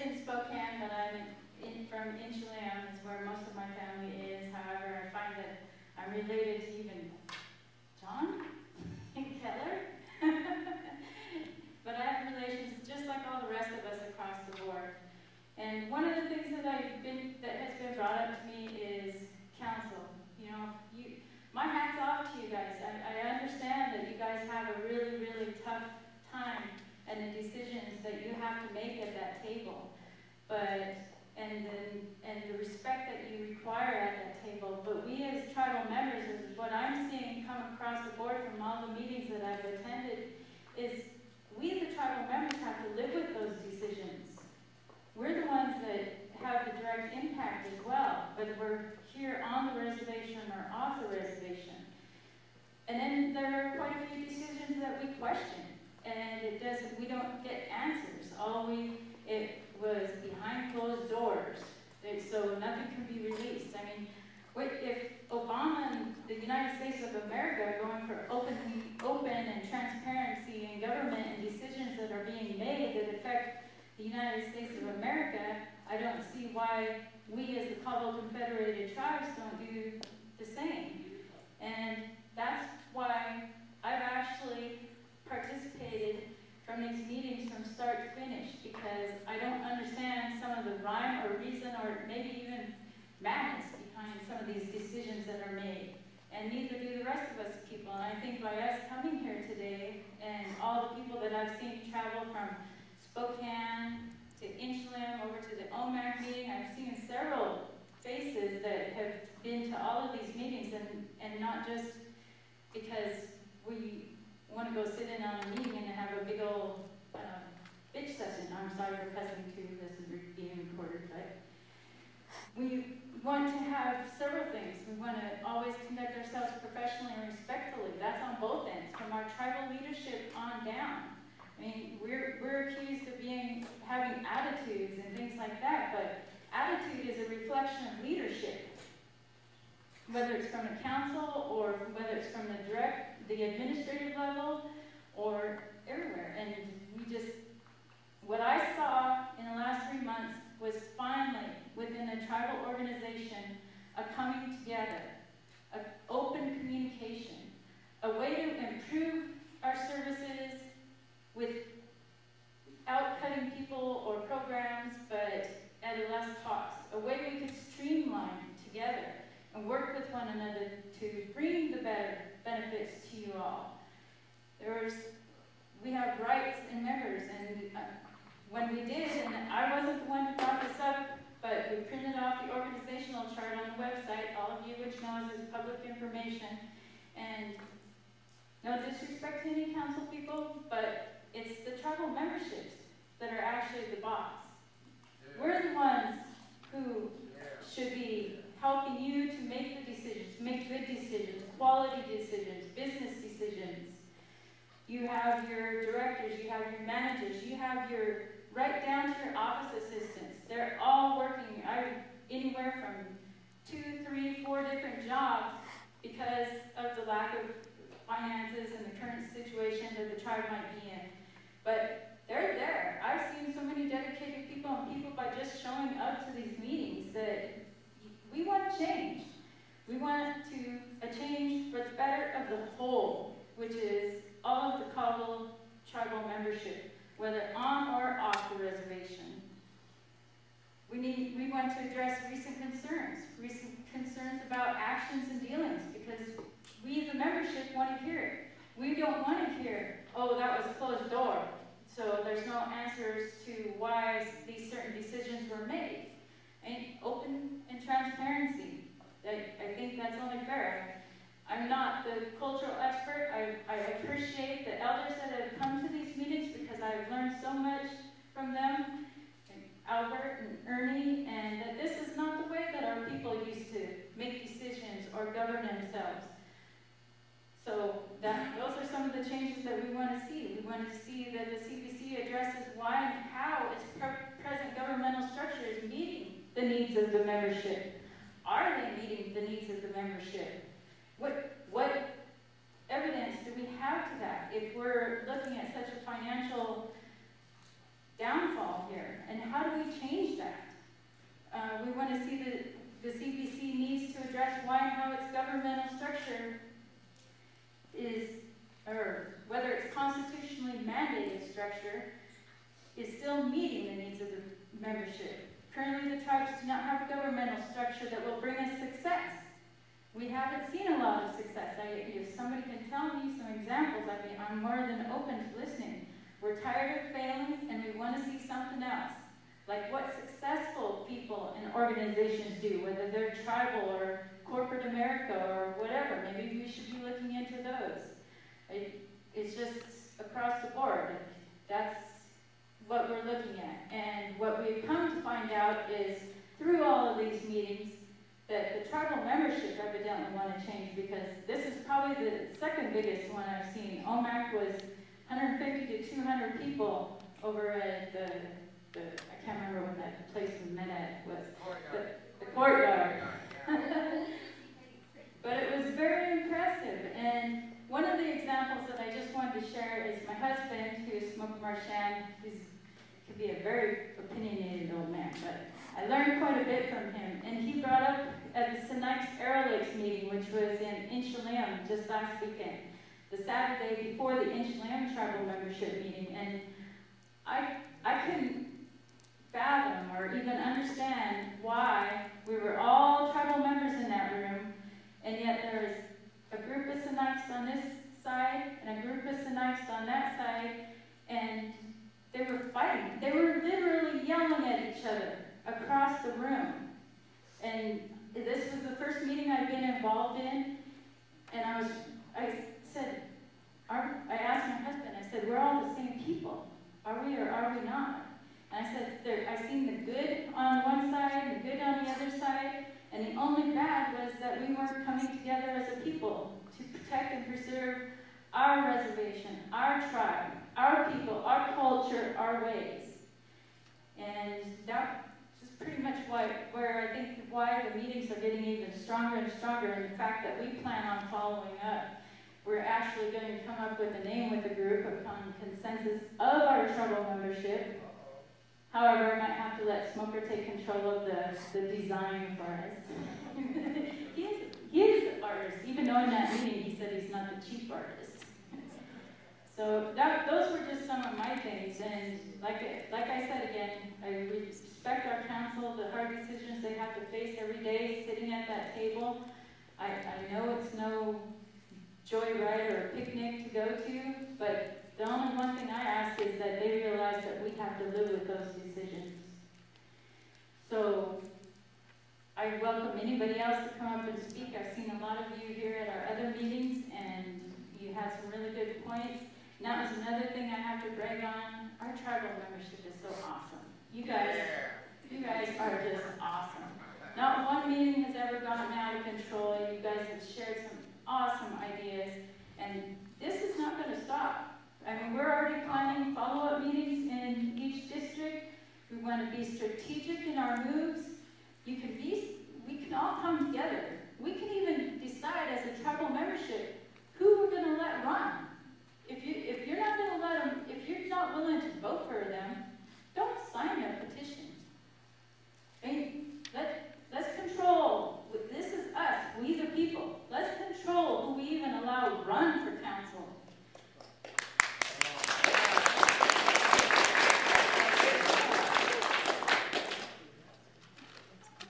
in Spokane, but from Inchland is where most of my family is. However, I find that I'm related to even John in Keller. But I have relations just like all the rest of us across the board. And one of the things that has been brought up to me is counsel. You know, my hat's off to you guys. I understand that you guys have a really, really tough time and the decisions that you have to make at that table. And the respect that you require at that table. But we as tribal members, is what I'm seeing come across the board from all the meetings that I've attended, is we the tribal members have to live with those decisions. We're the ones that have the direct impact as well, whether we're here on the reservation or off the reservation. And then there are quite a few decisions that we question, and we don't get answers. It was behind closed doors, so nothing can be released. I mean, if Obama and the United States of America are going for open and transparency in government and decisions that are being made that affect the United States of America, I don't see why we as the Cabo Confederated Tribes don't do the same. And that's why I've actually participated from these meetings from start to finish, because I don't understand some of the rhyme or reason or maybe even madness behind some of these decisions that are made. And neither do the rest of us people. And I think by us coming here today and all the people that I've seen travel from Spokane to Inchland over to the OMAC meeting, I've seen several faces that have been to all of these meetings, and not just because we want to go sit in on a meeting and have a big old bitch session. I'm sorry for cussing too, this is being recorded, but we want to have several things. We want to always conduct ourselves professionally and respectfully. That's on both ends, from our tribal leadership on down. I mean, we're accused of having attitudes and things like that, but attitude is a reflection of leadership. Whether it's from the council or whether it's from the administrative level or everywhere. And what I saw in the last 3 months was finally, within a tribal organization, a coming together, an open communication, a way to improve our services without cutting people or programs, but at a less cost. A way we could streamline together and work with one another to bring the better benefits to you all. We have rights and members, and when we did, and I wasn't the one who brought this up, but we printed off the organizational chart on the website, all of you which knows is public information, and no disrespect to any council people, but it's the tribal memberships that are actually the boss. We're the ones who should be helping you to make the decisions, make good decisions, quality decisions, business decisions. You have your directors, you have your managers, you have right down to your office assistants. They're all working anywhere from 2, 3, 4 different jobs because of the lack of finances and the current situation that the tribe might be in. But they're there. I've seen so many dedicated people and people by just showing up to these meetings that we want change. We want a change for the better of the whole, which is all of the Cabo tribal membership, whether on or off the reservation. We want to address recent concerns about actions and dealings, because we, the membership, want to hear it. We don't want to hear, oh, that was a closed door, so there's no answers to why these certain decisions were made. And open and transparency. I think that's only fair. I'm not the cultural expert. I appreciate the elders that have come to these meetings because I've learned so much from them, and Albert and Ernie, and that this is not the way that our people used to make decisions or govern themselves. So those are some of the changes that we want to see. We want to see that the CPC addresses why and how its present governmental structure is meeting the needs of the membership. Are they meeting the needs of the membership? What evidence do we have to that if we're looking at such a financial downfall here? And how do we change that. We want to see the CPC needs to address why and how its governmental structure is, or whether its constitutionally mandated structure is still meeting the needs of the membership. Currently, the tribes do not have a governmental structure that will bring us success. We haven't seen a lot of success. If somebody can tell me some examples, I'm more than open to listening. We're tired of failing, and we want to see something else. Like what successful people and organizations do, whether they're tribal or corporate America or whatever. Maybe we should be looking into those. It's just across the board. That's what we're looking at. And what we've come to find out is, through all of these meetings, that the tribal membership evidently want to change, because this is probably the second biggest one I've seen. OMAC was 150 to 200 people over at the I can't remember what that place we met at was. The courtyard. But it was very impressive. And one of the examples that I just wanted to share is my husband, who smoked Marchand. Could be a very opinionated old man, but I learned quite a bit from him. And he brought up at the Sinai's Arrow Lakes meeting, which was in Inchelium just last weekend, the Saturday before the Inchelium tribal membership meeting. And I couldn't fathom or even understand why we were all tribal members in that room, and yet there was a group of Sinai's on this side and a group of Sinai's on that side, and they were fighting. They were literally yelling at each other across the room. And this was the first meeting I'd been involved in, and I asked my husband, I said, we're all the same people. Are we or are we not? And I said, I've seen the good on one side and the good on the other side, and the only bad was that we weren't coming together as a people to protect and preserve our reservation, our tribe, our people, our culture, our ways. And that is pretty much why the meetings are getting even stronger and stronger, and the fact that we plan on following up. We're actually going to come up with a name with the group upon consensus of our tribal membership. However, I might have to let Smoker take control of the design for us. he is the artist, even though in that meeting he said he's not the chief artist. So those were just some of my things, and like I said again, I respect our council, the hard decisions they have to face every day sitting at that table. I know it's no joyride or a picnic to go to, but the only one thing I ask is that they realize that we have to live with those decisions. So I welcome anybody else to come up and speak. I've seen a lot of you here at our other meetings, and you had some really good points. And that was another thing I have to brag on. Our tribal membership is so awesome. You guys are just awesome. Not one meeting has ever gotten out of control. You guys have shared some awesome ideas, and this is not going to stop. I mean, we're already planning follow-up meetings in each district. We want to be strategic in our moves. We can all come together. We can even decide as a tribal membership who we're going to let run. If you're not going to let them, if you're not willing to vote for them, don't sign up